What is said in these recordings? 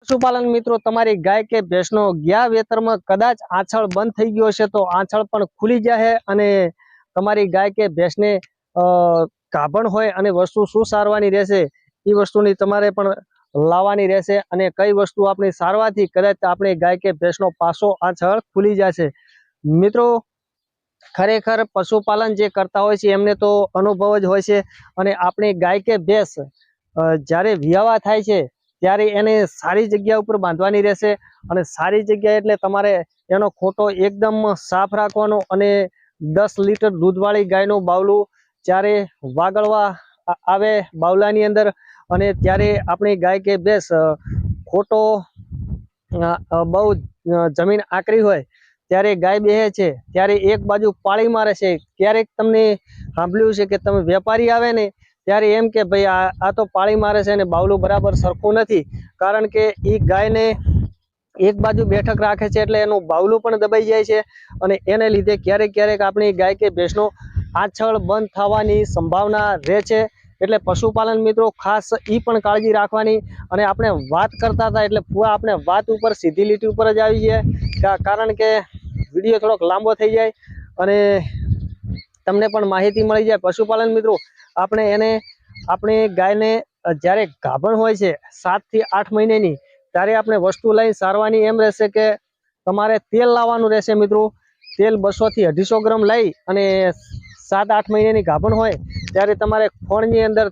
પશુપાલન મિત્રો તમારી ગાય કે ભેંસનો ગયા વેતરમાં કદાચ આંછળ બંધ થઈ ગયો છે તો આંછળ પણ ખુલી જાય અને તમારી ગાય કે ભેંસને ગાભણ હોય અને વસ્તુ શું સારવાની રહેશે એ વસ્તુની તમારે પણ લાવવાની રહેશે અને કઈ વસ્તુ આપણી સારવાથી કદાચ આપણી ગાય કે ભેંસનો પાસો આંછળ ખુલી જશે। મિત્રો ખરેખર પશુપાલન જે કરતા હોય છે એમને તો અનુભવ જ હોય છે અને આપણી ગાય કે ભેંસ જ્યારે વિયાવા થાય છે ત્યારે એને સારી જગ્યા ઉપર બાંધવાની રહેશે અને સારી જગ્યા એટલે તમારે એનો ખોટો એકદમ સાફ રાખવાનો અને 10 લીટર દૂધવાળી ગાયનું બાવલું જ્યારે વાગળવા આવે બાવલાની અંદર અને ત્યારે આપણી ગાય કે ભેંસ ખોટો બહુ જમીન આકરી હોય ત્યારે ગાય બેહે છે ત્યારે એક બાજુ પાળી મારે છે। ક્યારેક તમને સાંભળ્યું છે કે તમે વેપારી આવે ને ત્યારે એમ કે ભાઈ આ તો પાળી મારે છે અને બાવલું બરાબર સરખું નથી, કારણ કે એ ગાયને એક બાજુ બેઠક રાખે છે એટલે એનું બાવલું પણ દબાઈ જાય છે અને એને લીધે ક્યારેક ક્યારેક આપણી ગાય કે ભેંસનો આંછળ બંધ થવાની સંભાવના રહે છે। એટલે પશુપાલન મિત્રો ખાસ એ પણ કાળજી રાખવાની અને આપણે વાત કરતા હતા એટલે પૂરા આપણે વાત ઉપર સીધી લીટી ઉપર જ આવી જાય, કારણ કે વિડીયો થોડોક લાંબો થઈ જાય અને તમને પણ માહિતી મળી જાય। પશુપાલન મિત્રો આપણે ગાયને જ્યારે ગાભણ હોય છે 7 થી 8 મહિનાની ત્યારે આપણે વસ્તુ લઈને સારવાની એમ રહેશે કે તમારે તેલ લાવવાનું રહેશે મિત્રો। તેલ 200 થી 250 ગ્રામ લઈ અને 7-8 મહિનાની ગાભણ હોય ત્યારે તમારે ખોળની અંદર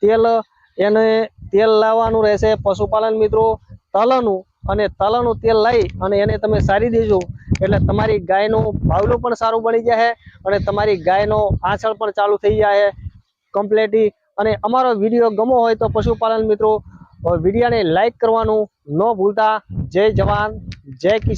તેલ લાવવાનું રહેશે પશુપાલન મિત્રો તલનું, અને તલનું તેલ લઈ અને એને તમે સારી દેજો એટલે તમારી ગાયનું બાવલું પણ સારું બની જાય અને તમારી ગાયનો આંચળ પણ ચાલુ થઈ જાય કમ્પ્લીટલી। અને અમારો વિડીયો ગમો હોય તો પશુપાલન મિત્રો વિડીયોને લાઈક કરવાનું ન ભૂલતા। જય જવાન જય કિસાન।